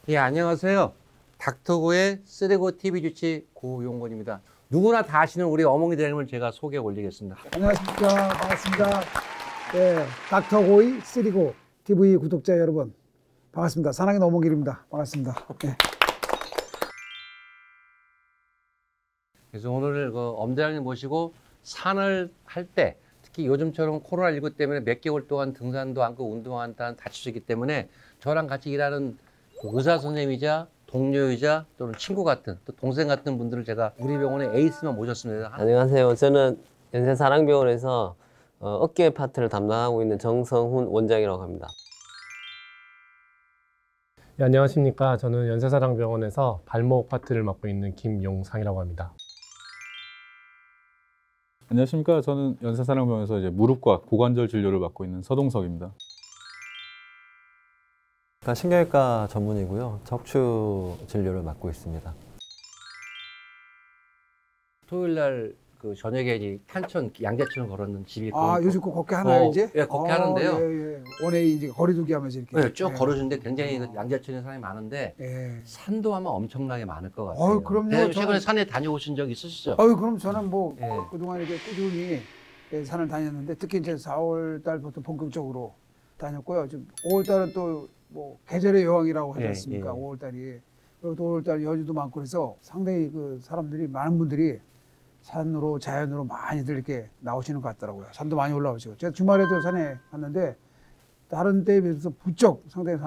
예, 안녕하세요. 닥터고의 쓰레고 TV 주치 고용곤입니다. 누구나 다 아시는 우리 어몽이 대장님을 제가 소개 올리겠습니다. 안녕하십니까. 반갑습니다. 네, 닥터고의 쓰리고 TV 구독자 여러분 반갑습니다. 사랑의 어몽길입니다. 반갑습니다. 네. 그래서 오늘 엄 대장님 모시고 산을 할 때 특히 요즘처럼 코로나19 때문에 몇 개월 동안 등산도 않고 운동 안 다치시기 때문에 저랑 같이 일하는 의사 선생님이자 동료이자 또는 친구 같은 또 동생 같은 분들을 제가 우리 병원의 에이스만 모셨습니다. 안녕하세요. 저는 연세사랑병원에서 어깨 파트를 담당하고 있는 정성훈 원장이라고 합니다. 네, 안녕하십니까. 저는 연세사랑병원에서 발목 파트를 맡고 있는 김용상이라고 합니다. 안녕하십니까. 저는 연세사랑병원에서 무릎과 고관절 진료를 맡고 있는 서동석입니다. 신경외과 전문이고요. 척추 진료를 맡고 있습니다. 토요일 날 저녁에 이제 탄천 양재천을 걸었는 집이 있고. 요즘 꼭 걷게 하나요, 이제? 예, 걷게 하는데요. 예. 원에 이제 거리두기 하면서 이렇게. 네, 쭉 걸어주는데 굉장히 양재천에 사람이 많은데 예. 산도 아마 엄청나게 많을 것 같아요. 그럼요. 네, 최근에 산에 다녀오신 적 있으시죠? 그럼 저는 뭐 예. 그동안 이렇게 꾸준히 산을 다녔는데 특히 이제 4월 달부터 본격적으로 다녔고요. 지금 5월 달은 또 뭐 계절의 여왕이라고 하지 않습니까? 예. 5월 달이. 그리고 또 5월 달 연휴도 많고 그래서 상당히 사람들이 많은 분들이 산으로 자연으로 많이들 이렇게 나오시는 것 같더라고요. 산도 많이 올라오시고 제가 주말에도 산에 갔는데 다른 때에 비해서 부쩍 상당히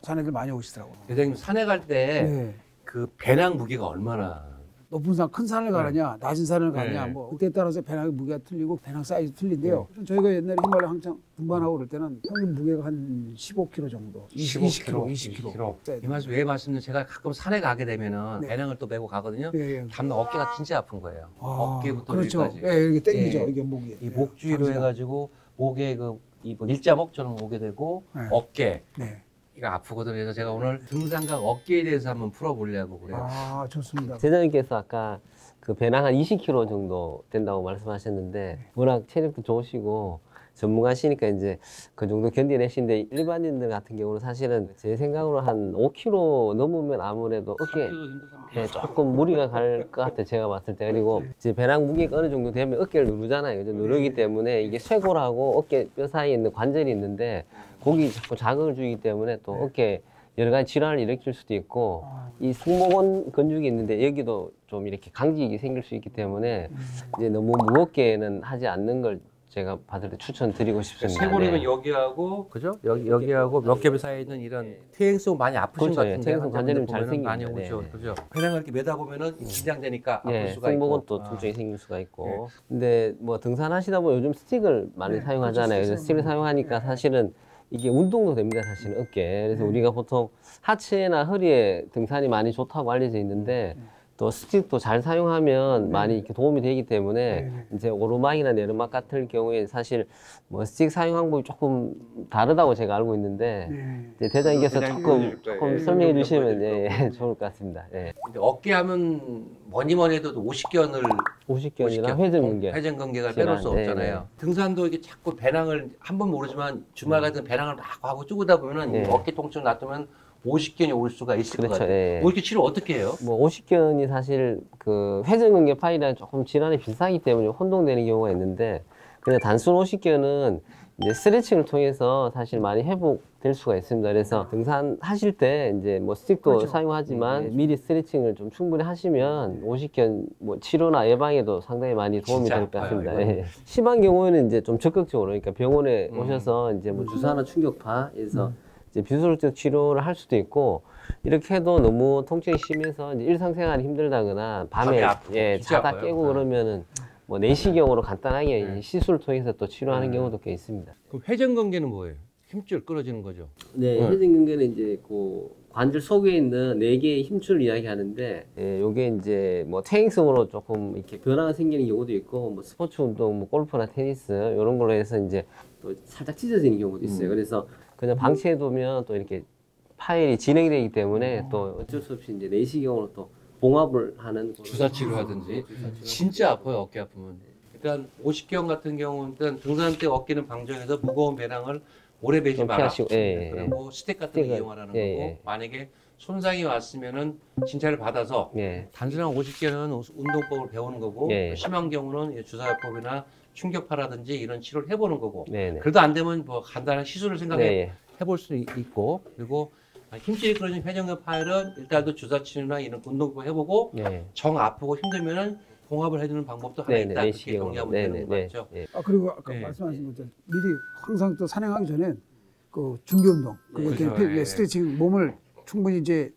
산에들 많이 오시더라고요. 대장님 산에 갈 때 그 네. 배낭 무게가 얼마나 높은 산, 큰 산을 가느냐, 낮은 산을 가느냐, 네. 뭐 그때에 따라서 배낭의 무게가 틀리고 배낭 사이즈 틀린데요. 저희가 옛날에 히말라야 한창 등반하고 그럴 때는 평균 무게가 한 15kg 정도, 20kg. 이 말씀 왜 말씀드리면 제가 가끔 산에 가게 되면은 네. 배낭을 또 메고 가거든요. 예. 다음날 어깨가 진짜 아픈 거예요. 어깨부터 그렇죠. 여기까지. 예, 이렇게 땡기죠. 예. 이게 목이. 이 목 주위로 장시간. 해가지고 목에 이 일자목처럼 오게 되고 네. 어깨 네. 이가 아프거든요. 그래서 제가 오늘 등산과 어깨에 대해서 한번 풀어보려고 그래요. 좋습니다. 대장님께서 아까 그 배낭 한 20kg 정도 된다고 말씀하셨는데 워낙 체력도 좋으시고 전문가시니까 이제 그 정도 견디내시는데 일반인들 같은 경우는 사실은 제 생각으로 한 5kg 넘으면 아무래도 어깨에 조금 무리가 갈 것 같아요. 제가 봤을 때. 그리고 이제 배낭 무게가 어느 정도 되면 어깨를 누르잖아요. 그죠? 누르기 때문에 이게 쇄골하고 어깨 뼈 사이에 있는 관절이 있는데 거기 자꾸 자극을 주기 때문에 또 어깨에 여러 가지 질환을 일으킬 수도 있고 이 승모근 근육이 있는데 여기도 좀 이렇게 강직이 생길 수 있기 때문에 이제 너무 무겁게는 하지 않는 걸 제가 받을 때 추천드리고 싶습니다. 쇄골이면 여기하고 그죠? 여기하고 몇 개별 사이에 있는 이런 퇴행성 많이 아프신 그렇죠. 것 같은데 퇴행성 관절염 잘 많이 생깁니다. 오죠. 네. 그죠? 배낭을 이렇게 매다 보면은 긴장되니까 아플 수가 승모근 있고. 또 통증이 생길 수가 있고. 근데 뭐 등산하시다 보면 요즘 스틱을 많이 사용하잖아요. 그래서 스틱을 사용하니까 사실은 이게 운동도 됩니다. 사실은 어깨. 그래서 우리가 보통 하체나 허리에 등산이 많이 좋다고 알려져 있는데 또 스틱도 잘 사용하면 많이 이렇게 도움이 되기 때문에 이제 오르막이나 내리막 같은 경우에 사실 뭐 스틱 사용 방법이 조금 다르다고 제가 알고 있는데 이제 대장님께서 조금 설명해 주시면 좋을 것 같습니다. 예. 근데 어깨 하면 뭐니 해도 50견을 50견이나 회전근개. 회전근개가 빼놓을 수 없잖아요. 등산도 이렇게 자꾸 배낭을 한 번 모르지만 주말 같은 배낭을 막 하고 쭈그다 보면은 어깨 통증 놔두면 50견이 올 수가 있을 것 같아요. 예. 50견 치료 어떻게 해요? 뭐 50견이 사실 그 회전근개 파이랑 조금 질환이 비슷하기 때문에 혼동되는 경우가 있는데 그냥 단순 50견은 이제 스트레칭을 통해서 사실 많이 회복될 수가 있습니다. 그래서 등산하실 때 이제 뭐 스틱도 사용하지만 미리 스트레칭을 좀 충분히 하시면 50견 뭐 치료나 예방에도 상당히 많이 도움이 될 것 같습니다. 예. 심한 경우에는 이제 좀 적극적으로 그러니까 병원에 오셔서 이제 뭐 주사나 충격파에서 이제 비수술적 치료를 할 수도 있고 이렇게 해도 너무 통증이 심해서 이제 일상생활이 힘들다거나 밤에 자다 아파요. 깨고 그러면은 뭐 내시경으로 간단하게 시술을 통해서 또 치료하는 경우도 꽤 있습니다. 그 회전근개는 뭐예요? 힘줄 끌어지는 거죠. 네, 회전근개는 이제 그 관절 속에 있는 네 개의 힘줄을 이야기하는데, 요게 이제 뭐 퇴행성으로 조금 이렇게 변화가 생기는 경우도 있고, 뭐 스포츠 운동, 뭐 골프나 테니스 이런 걸로 해서 이제 또 살짝 찢어지는 경우도 있어요. 그래서 그냥 방치해두면 또 이렇게 파일이 진행이 되기 때문에 또 어쩔 수 없이 이제 내시경으로 또 봉합을 하는 주사 치료하든지 진짜 아파요. 어깨 아프면. 일단 50견 같은 경우는 등산 때 어깨는 방정해서 무거운 배낭을 오래 베지 마라. 피하시고, 그리고 스틱 같은 거 이용하라는 거고 만약에 손상이 왔으면은 진찰을 받아서 예. 단순한 50개는 운동법을 배우는 거고 예. 심한 경우는 주사요법이나 충격파라든지 이런 치료를 해보는 거고 네네. 그래도 안 되면 뭐 간단한 시술을 생각해 네. 해볼 수 있고 그리고 힘줄이 끊어진 회전근 파열은 일단도 주사 치료나 이런 운동법 해보고 네. 정 아프고 힘들면은 공합을 해주는 방법도 하나 네네. 있다. 그렇게 내시경으로. 정리하면 되는 거 네네. 맞죠? 네. 그리고 아까 네. 말씀하신 것처럼 미리 항상 또 산행하기 전에 그 준비 운동, 그리고 그렇죠. 이렇게 예. 스트레칭 몸을 충분히 이제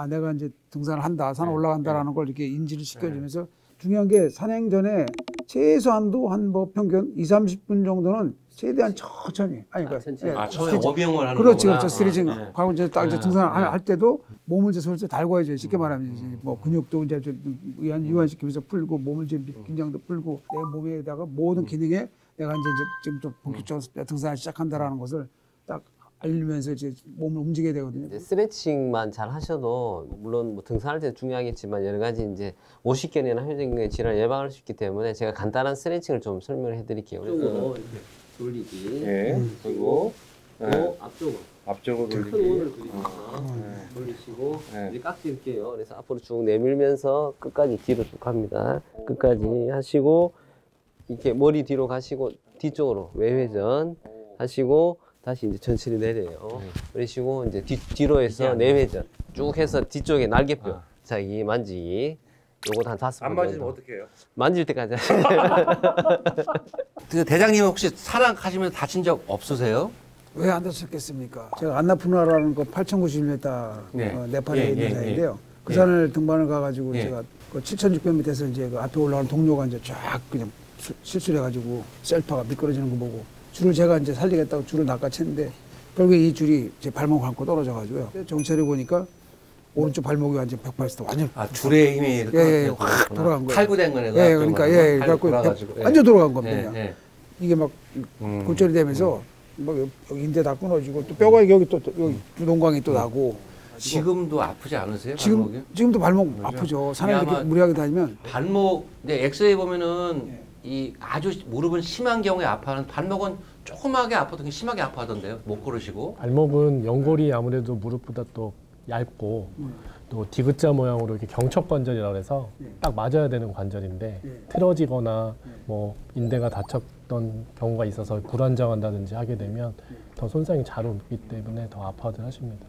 내가 이제 등산을 한다, 산 네. 올라간다라는 걸 이렇게 인지를 시켜주면서 중요한 게 산행 전에 최소한도 한 뭐 평균 2, 30분 정도는 최대한 천천히 그러니까 천천히. 처음에 스트레칭. 워밍을 하는 그렇지, 거구나. 그렇죠. 스트레칭 네. 하고 이제 딱 이제 네. 등산 네. 할 때도 몸을 이제 솔직히 달궈야죠. 쉽게 말하면 이제 뭐 근육도 이제 좀 이완시키면서 풀고 몸을 이제 긴장도 풀고 내 몸에다가 모든 기능에 내가 이제 지금 좀 본격적으로 등산을 시작한다라는 것을 딱 알리면서 이제 몸을 움직여야 되거든요. 이제 스트레칭만 잘 하셔도 물론 뭐 등산할 때 중요하겠지만 여러 가지 이제 오십견이나 회전근개 질환 예방할 수 있기 때문에 제가 간단한 스트레칭을 좀 설명을 해드릴게요. 그래서 이렇게 돌리기. 예. 그리고 또 앞쪽으로. 앞쪽으로 큰 원을 그리면서 돌리시고 네. 이제 깍지 일게요. 그래서 앞으로 쭉 내밀면서 끝까지 뒤로 쭉 갑니다. 끝까지 하시고 이렇게 머리 뒤로 가시고 뒤쪽으로 외회전 하시고 다시 이제 천천히 내려요. 그러시고 이제 뒤로 해서 내회전 쭉 해서 뒤쪽에 날개뼈 자기 만지기. 요거 한 5번 안 맞으면 정도. 어떻게 해요? 만질 때까지 하시면 그 대장님 혹시 산악하시면 다친 적 없으세요? 왜 안 다쳤겠습니까? 제가 안나푸나라는 거 8,091m 네. 네팔에 예, 있는 예, 산인데요. 그 예. 산을 등반을 가가지고 예. 제가 그 7,600m에서 이제 그 앞에 올라가는 동료가 이제 쫙 그냥 실수해가지고 셀파가 미끄러지는 거 보고 줄을 제가 이제 살리겠다고 줄을 낚아챘는데 결국에 이 줄이 제 발목 감고 떨어져가지고요. 정체를 보니까 오른쪽 발목이 완전 180도 완전 줄의 힘이 이렇게 예, 확 돌아간 거예요. 탈구된 거네. 예, 그러니까 그래갖고 돌아가지고 완전 돌아간 겁니다. 예, 예. 이게 막 음. 골절이 되면서 막 여기 인대 다 끊어지고 또 뼈가 여기 또 여기 두동강이 또 나고 지금도 아프지 않으세요? 발목이? 지금도 발목 그죠? 아프죠. 산에 이게 이렇게 아마 무리하게 다니면 발목, 네, 엑스레이 보면은 이 아주 무릎은 심한 경우에 아파하는 발목은 조그맣게 아파도 심하게 아파하던데요. 못 걸으시고. 발목은 연골이 아무래도 무릎보다 또 얇고 또 디귿자 모양으로 이렇게 경첩 관절이라고 해서 딱 맞아야 되는 관절인데 틀어지거나 뭐 인대가 다쳤던 경우가 있어서 불안정한다든지 하게 되면 더 손상이 잘 오기 때문에 더 아파들 하십니다.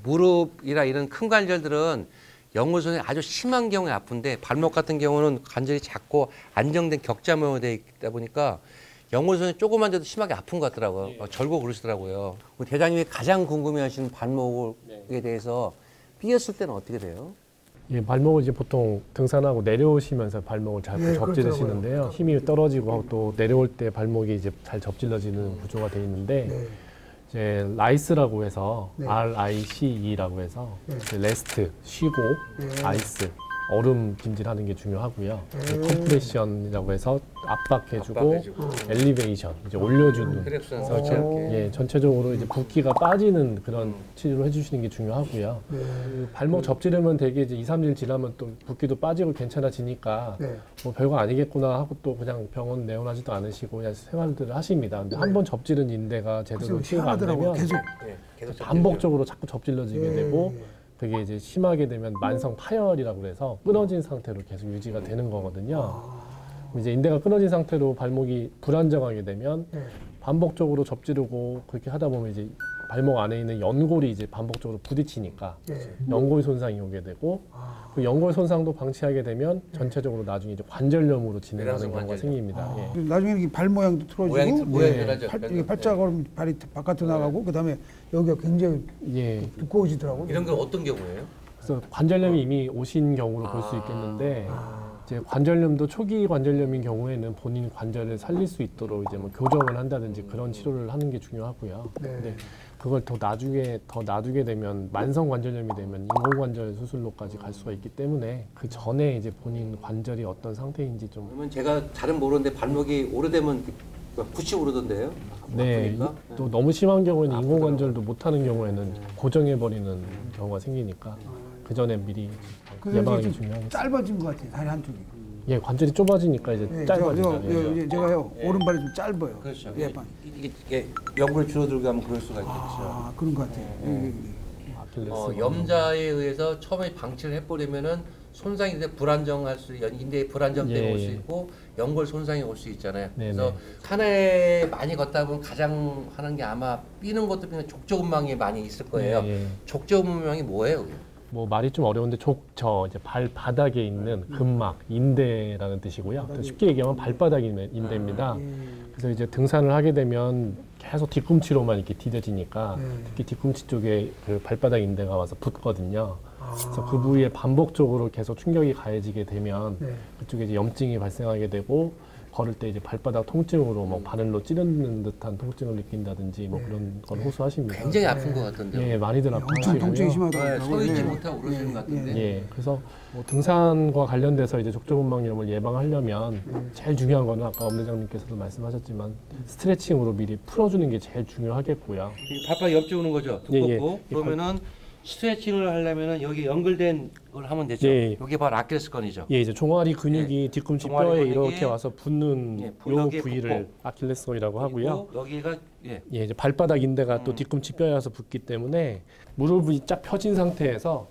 무릎이나 이런 큰 관절들은 연골손이 아주 심한 경우에 아픈데 발목 같은 경우는 관절이 작고 안정된 격자 모양으로 되어 있다 보니까 연골손이 조금만 돼도 심하게 아픈 것 같더라고요. 절고 그러시더라고요. 우리 대장님이 가장 궁금해하시는 발목에 대해서 삐었을 때는 어떻게 돼요? 예, 발목을 이제 보통 등산하고 내려오시면서 발목을 잘 예, 접지르시는데요. 힘이 떨어지고 또 내려올 때 발목이 이제 잘 접질러지는 구조가 되어 있는데 네. 이제 라이스라고 해서 네. RICE라고 해서 네. 이제 레스트 쉬고 네. 아이스 얼음 김질하는 게 중요하고요. 컴프레션이라고 해서 압박해주고 압박해주고. 엘리베이션 이제 올려주는 혈액순환 그래서 이렇게. 예, 전체적으로 이제 붓기가 빠지는 그런 치료를 해주시는 게 중요하고요. 그 발목 접지르면 되게 이제 2, 3일 지나면 또 붓기도 빠지고 괜찮아지니까 네. 뭐 별거 아니겠구나 하고 또 그냥 병원 내원하지도 않으시고 그냥 생활들을 하십니다. 근데 한 번 접지른 인대가 제대로 그래서 치유가 안 희한하더라고요. 되면 계속 계속 반복적으로 자꾸 접질러지게 예, 되고 예. 그게 이제 심하게 되면 만성 파열이라고 그래서 끊어진 상태로 계속 유지가 되는 거거든요. 그럼 이제 인대가 끊어진 상태로 발목이 불안정하게 되면 예. 반복적으로 접지르고 그렇게 하다 보면 이제 발목 안에 있는 연골이 이제 반복적으로 부딪히니까 예. 연골 손상이 오게 되고 그 연골 손상도 방치하게 되면 전체적으로 나중에 이제 관절염으로 진행하는 내랑성 경우가 관절염. 생깁니다. 예. 그리고 나중에 이렇게 발 모양도 틀어지고 모양이 예. 변하죠. 이게 팔자가 발이 바깥으로 나가고 그다음에 여기가 굉장히 예. 두꺼워지더라고요. 이런 건 어떤 경우예요? 그래서 관절염이 이미 오신 경우로 볼 수 있겠는데 이제 관절염도 초기 관절염인 경우에는 본인 관절을 살릴 수 있도록 이제 뭐 교정을 한다든지 그런 치료를 하는 게 중요하고요. 네. 근데 그걸 더 놔두게 되면 만성 관절염이 되면 인공관절 수술로까지 갈 수가 있기 때문에 그 전에 이제 본인 관절이 어떤 상태인지 좀 그러면 제가 잘은 모르는데 발목이 오래되면 붓이 오르던데요? 네, 아프니까? 또 너무 심한 경우에는 인공관절도 못하는 경우에는 고정해버리는 경우가 생기니까 그 전에 미리 그래서 예방하는 이게 게 좀 중요하겠죠. 짧아진 것 같아요. 다리 한쪽이. 예, 관절이 좁아지니까 이제 예, 짧아지죠. 예. 제가요 오른발이 좀 짧아요. 그렇죠. 예, 반. 이게 연골이 줄어들게 하면 그럴 수가 있겠죠. 그런 것 같아요. 예, 예, 예. 아킬레스. 염자에 의해서 처음에 방치를 해버리면은 손상이 돼 불안정할 수, 인대의 불안정 때문에 예, 올 수 예. 있고 연골 손상이 올 수 있잖아요. 네네. 그래서 산에 많이 걷다 보면 가장 하는 게 아마 삐는 것도 삐는 족저근막이 많이 있을 거예요. 예, 예. 족저근막이 뭐예요? 그게? 뭐 말이 좀 어려운데 족저 이제 발바닥에 있는 근막 인대라는 뜻이고요. 또 쉽게 얘기하면 발바닥 인대입니다. 그래서 이제 등산을 하게 되면 계속 뒤꿈치로만 이렇게 디뎌지니까 특히 뒤꿈치 쪽에 그 발바닥 인대가 와서 붙거든요. 그래서 그 부위에 반복적으로 계속 충격이 가해지게 되면 그쪽에 이제 염증이 발생하게 되고 걸을 때 이제 발바닥 통증으로 뭐 바늘로 찌르는 듯한 통증을 느낀다든지 뭐 그런 걸 호소하십니다. 굉장히 아픈 것 같던데요. 예, 많이들 엄청 아프시고요. 통증이 심하다고. 서 있지 못하고 그러시는 것 같은데. 예, 그래서 뭐 등산과 관련돼서 이제 족저근막염을 예방하려면 제일 중요한 거는 아까 엄 대장님께서도 말씀하셨지만 스트레칭으로 미리 풀어주는 게 제일 중요하겠고요. 발바닥 염증 오는 거죠. 예, 두껍고 예. 그러면은 스트레칭을 하려면은 여기 연결된 걸 하면 되죠. 예. 여기 바로 아킬레스건이죠. 예, 이제 종아리 근육이 뒤꿈치 종아리 뼈에 근육이 이렇게 와서 붙는 예, 요 여기에 부위를 붙고. 아킬레스건이라고 하고요. 그리고 여기가 예. 예, 이제 발바닥 인대가 또 뒤꿈치 뼈에 와서 붙기 때문에 무릎이 쫙 펴진 상태에서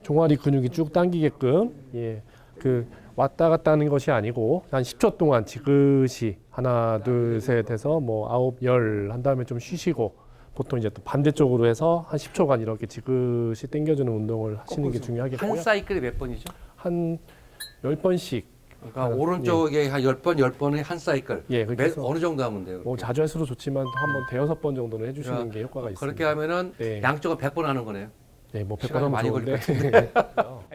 종아리 근육이 쭉 당기게끔 예, 그 왔다 갔다 하는 것이 아니고 한 10초 동안 지그시 하나 둘 셋 해서 뭐 9, 10 한 다음에 좀 쉬시고 보통 이제 또 반대쪽으로 해서 한 10초간 이렇게 지그시 당겨주는 운동을 하시는 게 중요하겠고요. 한 사이클이 몇 번이죠? 한 10번씩 그러니까 오른쪽에 한 10번, 10번에 한 사이클. 예, 그렇게 해서 어느 정도 하면 돼요? 뭐 자주 할수록 좋지만 한번 대여섯 번 정도는 해주시는 게 효과가 있습니다. 그렇게 하면은 네. 양쪽은 100번 하는 거네요. 네, 뭐 시간이 100번 많이 하면 걸릴 좋은데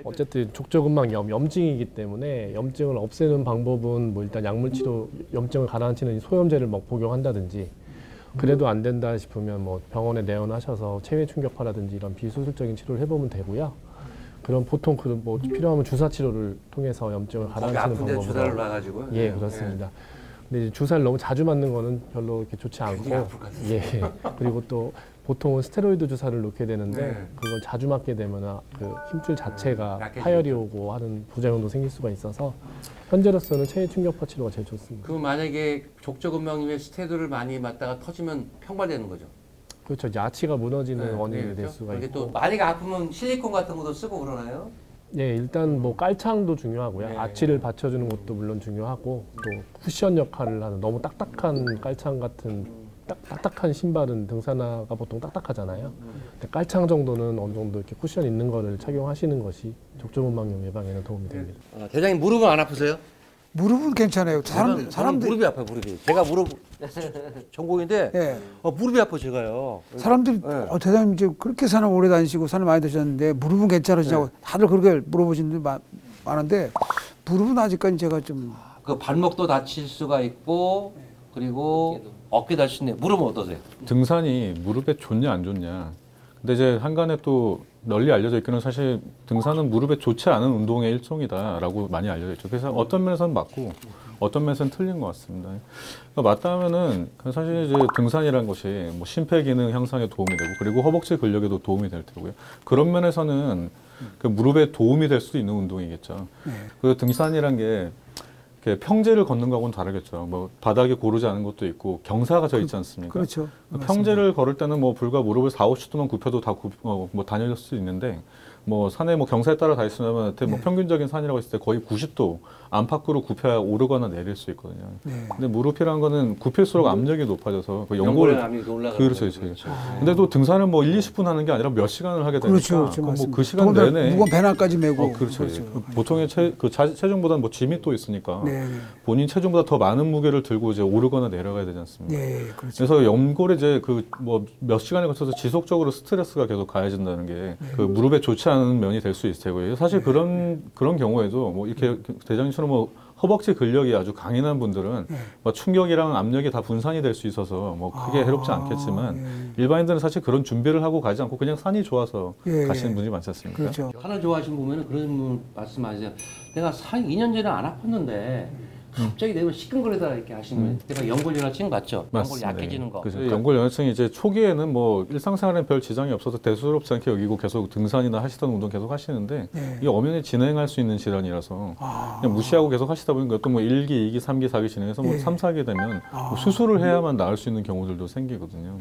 어쨌든 족저근막염 염증이기 때문에 염증을 없애는 방법은 뭐 일단 약물 치료 염증을 가라앉히는 소염제를 뭐 복용한다든지 그래도 안 된다 싶으면 뭐 병원에 내원하셔서 체외 충격파라든지 이런 비수술적인 치료를 해보면 되고요. 그럼 보통 그 뭐 필요하면 주사 치료를 통해서 염증을 거기 가라앉히는 아픈데 방법으로 주사를 놔가지고. 예, 그렇습니다. 근데 이제 주사를 너무 자주 맞는 거는 별로 이렇게 좋지 않고, 예. 그리고 또 보통은 스테로이드 주사를 놓게 되는데 네. 그걸 자주 맞게 되면 그 힘줄 자체가 약해지죠. 파열이 오고 하는 부작용도 생길 수가 있어서 현재로서는 체외 충격파 치료가 제일 좋습니다. 그 만약에 족저근막염에 스테로이드를 많이 맞다가 터지면 평발되는 거죠. 그렇죠. 이제 아치가 무너지는 원인이 될 그렇죠? 수가 그게 있고. 또 만약에 아프면 실리콘 같은 것도 쓰고 그러나요? 예, 일단 뭐 깔창도 중요하고요. 네. 아치를 받쳐주는 것도 물론 중요하고 또 쿠션 역할을 하는 너무 딱딱한 깔창 같은 딱딱한 신발은 등산화가 보통 딱딱하잖아요. 근데 깔창 정도는 어느 정도 이렇게 쿠션 있는 거를 착용하시는 것이 족저근막염 예방에는 도움이 됩니다. 대장님 무릎은 안 아프세요? 무릎은 괜찮아요. 저는 사람들 무릎이 아파요. 무릎이. 제가 무릎 전공인데 예. 무릎이 아파 제가요. 사람들이 네. 대장님 이제 그렇게 산을 오래 다니시고 산을 많이 드셨는데 무릎은 괜찮으시냐고 다들 그렇게 물어보시는 분들 많은데 무릎은 아직까지 제가 좀 그 발목도 다칠 수가 있고 그리고 어깨 다칠 수 있네. 무릎은 어떠세요? 등산이 무릎에 좋냐 안 좋냐. 근데 이제 한간에 또 널리 알려져 있기는 사실 등산은 무릎에 좋지 않은 운동의 일종이다라고 많이 알려져 있죠. 그래서 어떤 면에서는 맞고 어떤 면에서는 틀린 것 같습니다. 그러니까 맞다면은 사실 이제 등산이라는 것이 뭐 심폐기능 향상에 도움이 되고 그리고 허벅지 근력에도 도움이 될 테고요. 그런 면에서는 그 무릎에 도움이 될 수도 있는 운동이겠죠. 그 등산이란 게 이렇게 평지를 걷는 거하고는 다르겠죠. 뭐 바닥이 고르지 않은 것도 있고 경사가 져 있지 않습니까? 그렇죠. 평지를 걸을 때는 뭐 불과 무릎을 4, 50도만 굽혀도 다 뭐 다닐 수 있는데 뭐 산에 뭐 경사에 따라 다 있으면 뭐 평균적인 산이라고 했을 때 거의 90도 안팎으로 굽혀야 오르거나 내릴 수 있거든요. 근데 무릎이라는 거는 굽힐수록 압력이 높아져서 그 연골 압력이 올라가는 그렇죠, 그렇죠. 근데 또 등산을 뭐 1, 20분 하는 게 아니라 몇 시간을 하게 되니까 그렇죠. 뭐 맞습니다. 그 시간 더군다나 내내 무거운 배낭까지 메고 그렇죠. 그 보통의 체중보다는 뭐 짐이 또 있으니까 네, 네. 본인 체중보다 더 많은 무게를 들고 이제 오르거나 내려가야 되지 않습니까? 네, 그렇죠. 그래서 연골에 이제 그 뭐 몇 시간에 걸쳐서 지속적으로 스트레스가 계속 가해진다는 게 그 무릎에 좋지 않은 면이 될 수 있을 테고요. 사실 그런 경우에도 뭐 이렇게 대장님처럼 뭐 허벅지 근력이 아주 강인한 분들은 뭐 충격이랑 압력이 다 분산이 될 수 있어서 뭐 크게 해롭지 않겠지만 일반인들은 사실 그런 준비를 하고 가지 않고 그냥 산이 좋아서 가시는 분들이 많지 않습니까? 그렇죠. 산을 좋아하시는 분은 그런 분 말씀하세요. 내가 산 2년 전에 안 아팠는데 갑자기 내가 시큰거리다 이렇게 하시면 내가 연골연화증 맞죠? 연골 맞습니다. 약해지는 거. 그죠. 연골연화증이 이제 초기에는 뭐 일상생활엔 별 지장이 없어서 대수롭지 않게 여기고 계속 등산이나 하시던 운동 계속 하시는데 이게 엄연히 진행할 수 있는 질환이라서 그냥 무시하고 계속 하시다 보니까 또 뭐 1기, 2기, 3기, 4기 진행해서 뭐 3, 4기 되면 뭐 수술을 해야만 나을 수 있는 경우들도 생기거든요.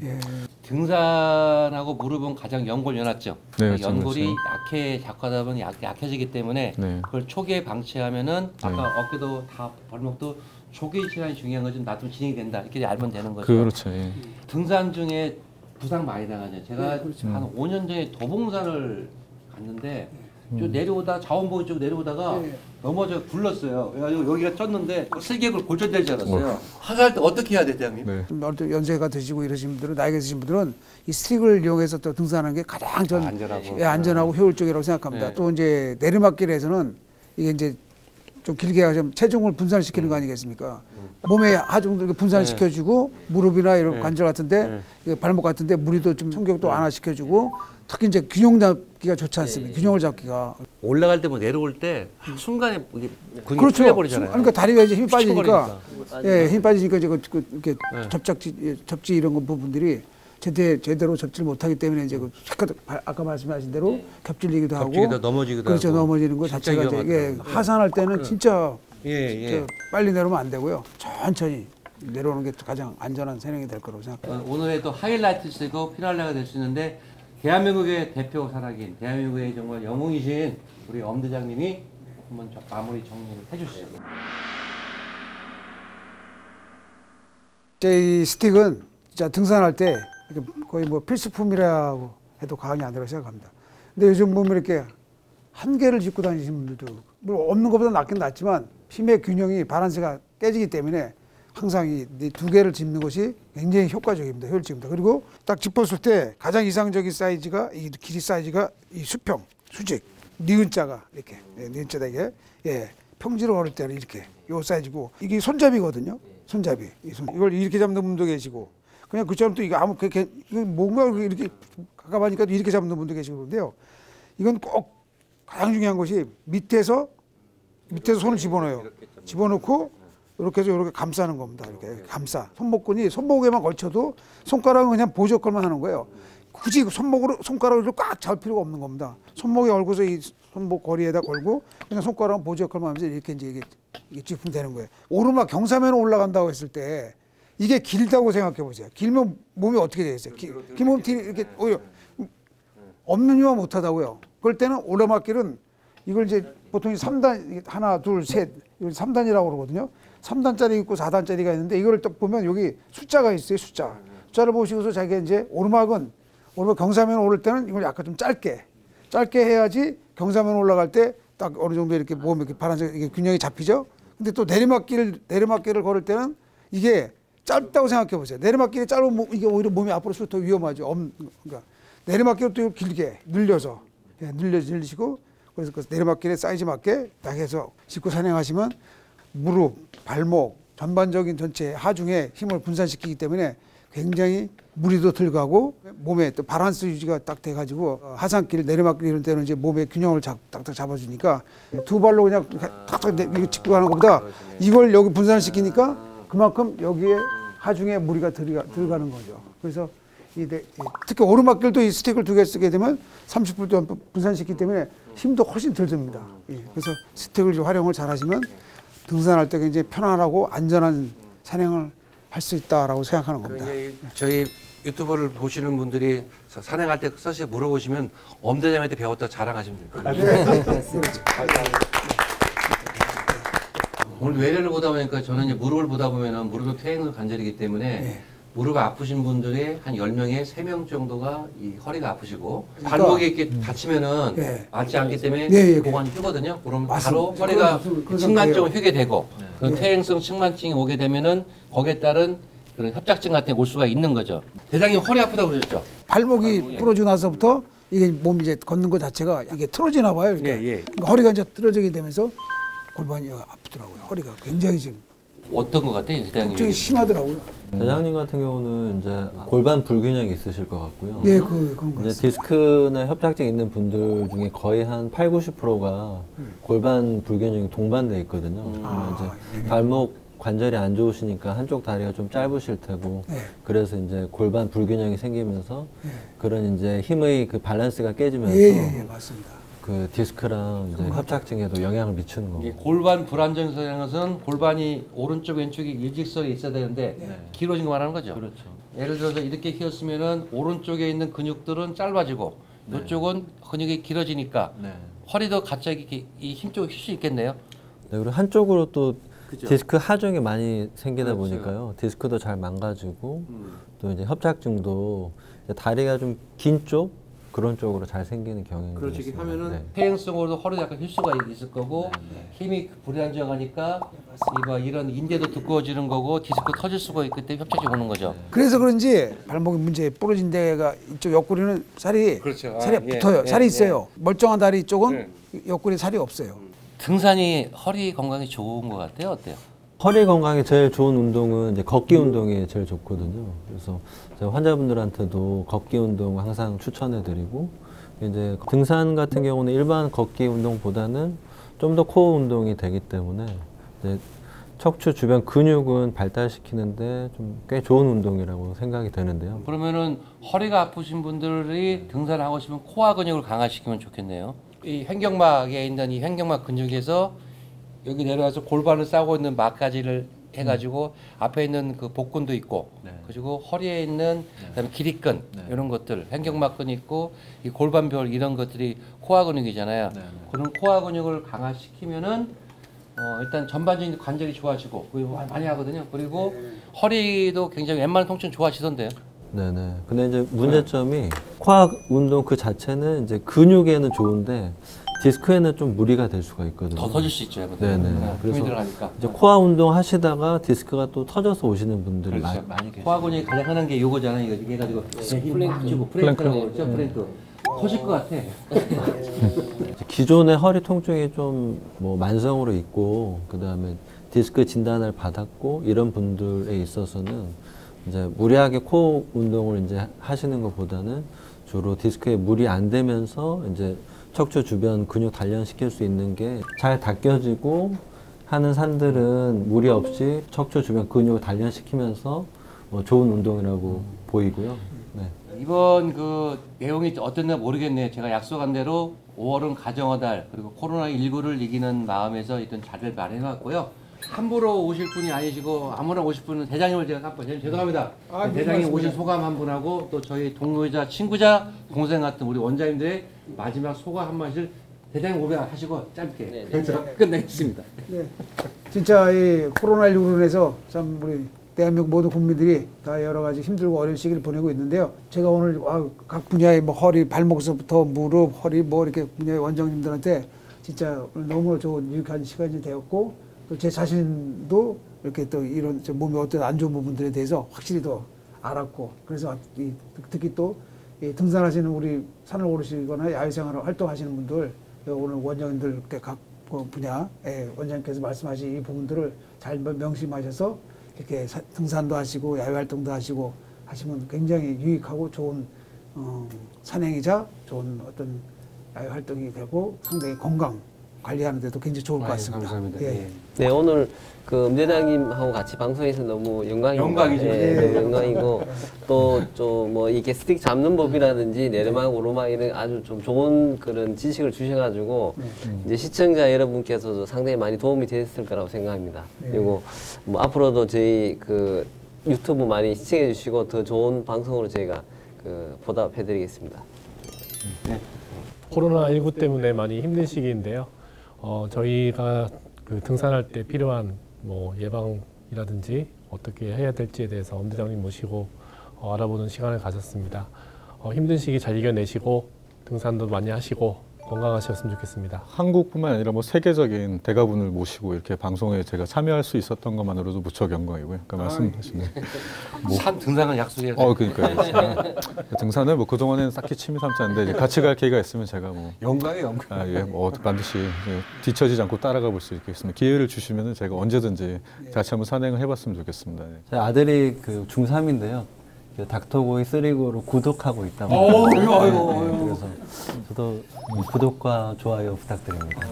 등산하고 무릎은 가장 연골연화증. 네, 그러니까 연골이 그렇죠. 약하다 보면 약해지기 때문에 네. 그걸 초기에 방치하면은 아까 어깨도 다 발목도 초기 질환이 중요한 거지 놔두면 진행이 된다 이렇게 알면 되는 거죠. 그렇죠. 예. 등산 중에 부상 많이 당하죠. 제가 네, 그렇죠. 한 5년 전에 도봉산을 갔는데 좀 내려오다 자원보호 쪽 내려오다가 네. 넘어져 굴렀어요. 그래가지고 여기가 쪘는데 슬개골 골절될 줄 알았어요. 하사할 때 어떻게 해야 돼, 대장님? 네. 또 연세가 드시고 이러신 분들은 나이가 드신 분들은 이 스틱을 이용해서 또 등산하는 게 가장 전 안전하고. 예, 안전하고 효율적이라고 생각합니다. 네. 또 이제 내리막길에서는 이게 이제 좀 길게 하자면 체중을 분산시키는 거 아니겠습니까? 몸에 하중들 분산시켜주고 무릎이나 이런 관절 같은데 발목 같은데 무리도 좀冲격도 완화시켜주고 특히 이제 균형 잡기가 좋지 않습니까? 균형을 잡기가 올라갈 때 뭐 내려올 때 순간에 이게 근육이 그렇죠. 풀려버리잖아요. 그러니까 다리가 이제 힘이 빠지니까, 치워버리니까. 예, 힘이 빠지니까 이제 이렇게 접지 이런 거 부분들이 제대로 접지를 못하기 때문에 이제 아까 말씀하신 대로 겹질리기도 하고, 겹치기도 넘어지기도 그렇죠. 하고. 넘어지는 거 진짜 자체가 이제 이게 위험하더라고요. 하산할 때는 진짜 예. 빨리 내려오면 안 되고요. 천천히 내려오는 게 가장 안전한 산행이 될 거라고 생각합니다. 오늘의 또 하이라이트시고 피날레가 될 수 있는데 대한민국의 대표 산악인, 대한민국의 정말 영웅이신 우리 엄 대장님이 한번 마무리 정리를 해주시죠. 이 스틱은 진짜 등산할 때 이렇게 거의 뭐 필수품이라고 해도 과언이 아니라고 생각합니다. 근데 요즘 보면 이렇게 한 개를 짚고 다니시는 분들도 뭐 없는 것보다 낫긴 낫지만 힘의 균형이 바란스가 깨지기 때문에 항상 이 두 개를 짚는 것이 굉장히 효과적입니다. 효율적입니다. 그리고 딱 짚었을 때 가장 이상적인 사이즈가 이 길이 사이즈가 이 수평, 수직, 니은자가 이렇게 니은자다 이게 평지로 걸을 때는 이렇게 요 사이즈고 이게 손잡이거든요. 손잡이 이걸 이렇게 잡는 분도 계시고 그냥 그처럼 또 이거 아무 이거 뭔가 이렇게 가까우니까 이렇게 잡는 분도 계시고 그런데요. 이건 꼭 가장 중요한 것이 밑에서 손을 집어넣어요. 집어넣고 이렇게 해서 이렇게 감싸는 겁니다. 이렇게 감싸. 손목에만 걸쳐도 손가락은 그냥 보조걸만 하는 거예요. 굳이 손가락으로 꽉 잡을 필요가 없는 겁니다. 손목에 걸고서 이 손목 거리에다 걸고 그냥 손가락은 보조걸만 하면서 이렇게 이제 이게 짚으면 되는 거예요. 오르막 경사면 올라간다고 했을 때 이게 길다고 생각해 보세요. 길면 몸이 어떻게 되겠어요? 길면 이렇게 오히려 없는 이유가 못하다고요. 그럴 때는 오르막길은 이걸 이제 보통 3단, 하나, 둘, 셋, 이걸 3단이라고 그러거든요. 3단짜리 있고 4단짜리가 있는데 이걸 딱 보면 여기 숫자가 있어요, 숫자를 보시고서 자기가 이제 오르막 경사면 오를 때는 이걸 약간 좀 짧게 해야지 경사면 올라갈 때 딱 어느 정도 이렇게 몸이 이렇게 바란색 이게 균형이 잡히죠. 근데 또 내리막길을 걸을 때는 이게 짧다고 생각해 보세요. 내리막길이 짧으면 이게 오히려 몸이 앞으로 더 위험하죠. 그러니까 내리막길을 또 길게 늘려서 늘리시고 그래서 그 내리막길의 사이즈 맞게 딱 해서 짚고 산행하시면 무릎, 발목, 전반적인 전체 하중에 힘을 분산시키기 때문에 굉장히 무리도 덜 가고 몸에 또 바란스 유지가 딱 돼가지고 하산길, 내리막길 이런 때는 이제 몸의 균형을 딱딱 잡아주니까 두 발로 그냥 탁탁 짚고 가는 것보다 이걸 여기 분산시키니까 그만큼 여기에 하중에 무리가 덜 가는 거죠. 그래서 특히 오르막길도 이 스틱을 두 개 쓰게 되면 30분 동안 분산시키기 때문에 힘도 훨씬 덜 듭니다. 그래서 스틱을 활용을 잘 하시면 등산할 때 굉장히 편안하고 안전한 산행을 할 수 있다라고 생각하는 겁니다. 저희 유튜버를 보시는 분들이 산행할 때 사실 물어보시면 엄 대장한테 배웠다 자랑하시면 됩니다. 오늘 외래를 보다 보니까 저는 이제 무릎을 보다 보면은 무릎은 퇴행성 관절이기 때문에 무릎 아프신 분들이 한 10명에 3명 정도가 이 허리가 아프시고 발목이 이렇게 다치면은 맞지 않기 때문에 고관이 휘거든요. 그럼 바로 허리가 측만증을 휘게 되고 그 퇴행성 측만증이 오게 되면은 거기에 따른 그런 협착증 같은 게 올 수가 있는 거죠. 대장님 허리 아프다고 그러셨죠? 발목이 부러지고 나서부터 이게 몸 이제 걷는 것 자체가 이게 틀어지나 봐요. 이렇게. 그러니까 허리가 이제 틀어지게 되면서 골반이 아프더라고요. 허리가 굉장히 지금 어떤 것 같아요, 대장님? 굉장히 심하더라고요. 대장님 같은 경우는 이제 골반 불균형이 있으실 것 같고요. 예, 그런 거 이제 같습니다. 디스크나 협착증 있는 분들 중에 거의 한 80~90%가 골반 불균형이 동반돼 있거든요. 그러면 이제 발목 관절이 안 좋으시니까 한쪽 다리가 좀 짧으실 테고 그래서 이제 골반 불균형이 생기면서 그런 이제 힘의 그 밸런스가 깨지면서 예, 맞습니다. 그 디스크랑 이제 협착증에도 영향을 미치는 거고. 이게 골반 불안정성이라는 것은 골반이 오른쪽 왼쪽이 일직선에 있어야 되는데 길어진 거 말하는 거죠. 그렇죠. 예를 들어서 이렇게 키웠으면은 오른쪽에 있는 근육들은 짧아지고 이쪽은 근육이 길어지니까 네. 허리도 갑자기 이렇게 이 힘 쪽을 쉴 수 있겠네요. 네, 그리고 한쪽으로 또 그죠? 디스크 하중이 많이 생기다 그렇죠. 보니까요. 디스크도 잘 망가지고 또 이제 협착증도 이제 다리가 좀 긴 쪽 그런 쪽으로 잘 생기는 경향이 그렇지. 이렇게 있습니다. 하면은 네. 퇴행성으로도 허리도 약간 힐 수가 있을 거고 힘이 불안정하니까 이런 인대도 두꺼워지는 거고 디스크 터질 수가 있기 때문에 협착증 오는 거죠. 그래서 그런지 발목이 문제 부러진 데가 이쪽 옆구리는 살이 그렇죠. 아, 살이 예, 붙어요. 예, 살이 예. 있어요. 멀쩡한 다리 쪽은 옆구리 살이 없어요. 등산이 허리 건강에 좋은 것 같아요. 어때요? 허리 건강에 제일 좋은 운동은 이제 걷기 운동이 제일 좋거든요. 그래서 제가 환자분들한테도 걷기 운동 항상 추천해드리고 이제 등산 같은 경우는 일반 걷기 운동보다는 좀 더 코어 운동이 되기 때문에 이제 척추 주변 근육은 발달시키는데 좀 꽤 좋은 운동이라고 생각이 되는데요. 그러면은 허리가 아프신 분들이 등산하고 싶으면 코어 근육을 강화시키면 좋겠네요. 이 횡격막에 있는 이 횡격막 근육에서 여기 내려와서 골반을 싸고 있는 막까지를 해가지고 앞에 있는 그 복근도 있고 그리고 허리에 있는 그다음에 기립근 이런 것들 횡격막근 있고 이 골반별 이런 것들이 코어 근육이잖아요. 그런 코어 근육을 강화시키면은 일단 전반적인 관절이 좋아지고 그거 많이 하거든요. 그리고 허리도 굉장히 웬만한 통증 좋아지던데요. 네네. 근데 이제 문제점이 코어 운동 그 자체는 이제 근육에는 좋은데 디스크에는 좀 무리가 될 수가 있거든요. 더 터질 수 있죠. 네네. 힘이 그래서 들어가니까. 이제 코어 운동 하시다가 디스크가 또 터져서 오시는 분들이 그렇죠. 많이 계세요. 코어 근육이 가장 흔한 게 이거잖아요. 이거 해가지고 플랭크 주고 플랭크라고 그러죠. 플랭크. 터질 것 같아. 기존의 허리 통증이 좀 뭐 만성으로 있고 그다음에 디스크 진단을 받았고 이런 분들에 있어서는 이제 무리하게 코어 운동을 이제 하시는 것보다는 주로 디스크에 무리 안 되면서 이제 척추 주변 근육 단련시킬 수 있는 게 잘 닦여지고 하는 산들은 무리 없이 척추 주변 근육을 단련시키면서 좋은 운동이라고 보이고요. 네. 이번 그 내용이 어땠나 모르겠네요. 제가 약속한 대로 5월은 가정의 달 그리고 코로나19를 이기는 마음에서 일단 자리를 마련해놨고요. 함부로 오실 분이 아니시고 아무나 오실 분은 대장님을 제가 깜빡 죄송합니다. 대장님 오신 소감 한 분하고 또 저희 동료이자 친구자 동생 같은 우리 원장님들의 마지막 소감 한 마디를 대장님 오래 하시고 짧게 끝내겠습니다. 네. 진짜 이 코로나19로 인해서 참 우리 대한민국 모든 국민들이 다 여러 가지 힘들고 어려운 시기를 보내고 있는데요. 제가 오늘 각 분야의 뭐 허리, 발목서부터 무릎, 허리 뭐 이렇게 분야의 원장님들한테 진짜 오늘 너무 좋은 유익한 시간이 되었고 또 제 자신도 이렇게 또 이런 몸에 어떤 안 좋은 부분들에 대해서 확실히 더 알았고 그래서 특히 또 이 등산하시는 우리 산을 오르시거나 야외생활을 활동하시는 분들 오늘 원장님들 각 분야의 원장님께서 말씀하신 이 부분들을 잘 명심하셔서 이렇게 등산도 하시고 야외 활동도 하시고 하시면 굉장히 유익하고 좋은 산행이자 좋은 어떤 야외 활동이 되고 상당히 건강 관리하는 데도 굉장히 좋을 것 같습니다. 감사합니다. 예. 네, 오늘 그 음대장님하고 같이 방송해서 너무 영광입니다. 영광이죠. 네, 너무 영광이고 또 좀 뭐 이게 스틱 잡는 법이라든지 내리막 오르막 이런 아주 좀 좋은 그런 지식을 주셔가지고 이제 시청자 여러분께서도 상당히 많이 도움이 됐을 거라고 생각합니다. 그리고 뭐 앞으로도 저희 그 유튜브 많이 시청해 주시고 더 좋은 방송으로 저희가 그 보답해드리겠습니다. 코로나19 때문에 많이 힘든 시기인데요. 저희가 그 등산할 때 필요한 뭐 예방이라든지 어떻게 해야 될지에 대해서 엄대장님 모시고 알아보는 시간을 가졌습니다. 힘든 시기 잘 이겨내시고 등산도 많이 하시고 건강하셨으면 좋겠습니다. 한국뿐만 아니라 뭐 세계적인 대가분을 모시고 이렇게 방송에 제가 참여할 수 있었던 것만으로도 무척 영광이고요. 그러니까 말씀하시는 산 등산은 약속해야 돼. 그러니까요. 등산을 뭐 그동안에는 딱히 취미 삼지 않는데 이제 같이 갈 기회가 있으면 제가 뭐 영광이에요, 영광. 예, 뭐 반드시 뒤처지지 않고 따라가 볼 수 있겠습니다. 기회를 주시면은 제가 언제든지 같이 한번 산행을 해봤으면 좋겠습니다. 제 아들이 그 중3인데요. 닥터고이 3고로 구독하고 있다고. 그래서 저도 구독과 좋아요 부탁드립니다.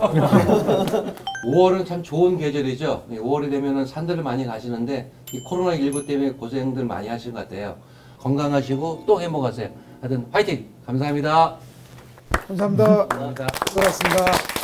5월은 참 좋은 계절이죠. 5월이 되면은 산들을 많이 가시는데 이 코로나19 때문에 고생들 많이 하신 것 같아요. 건강하시고 또 행복하세요. 하여튼 화이팅! 감사합니다. 감사합니다. 감사합니다. 수고하셨습니다.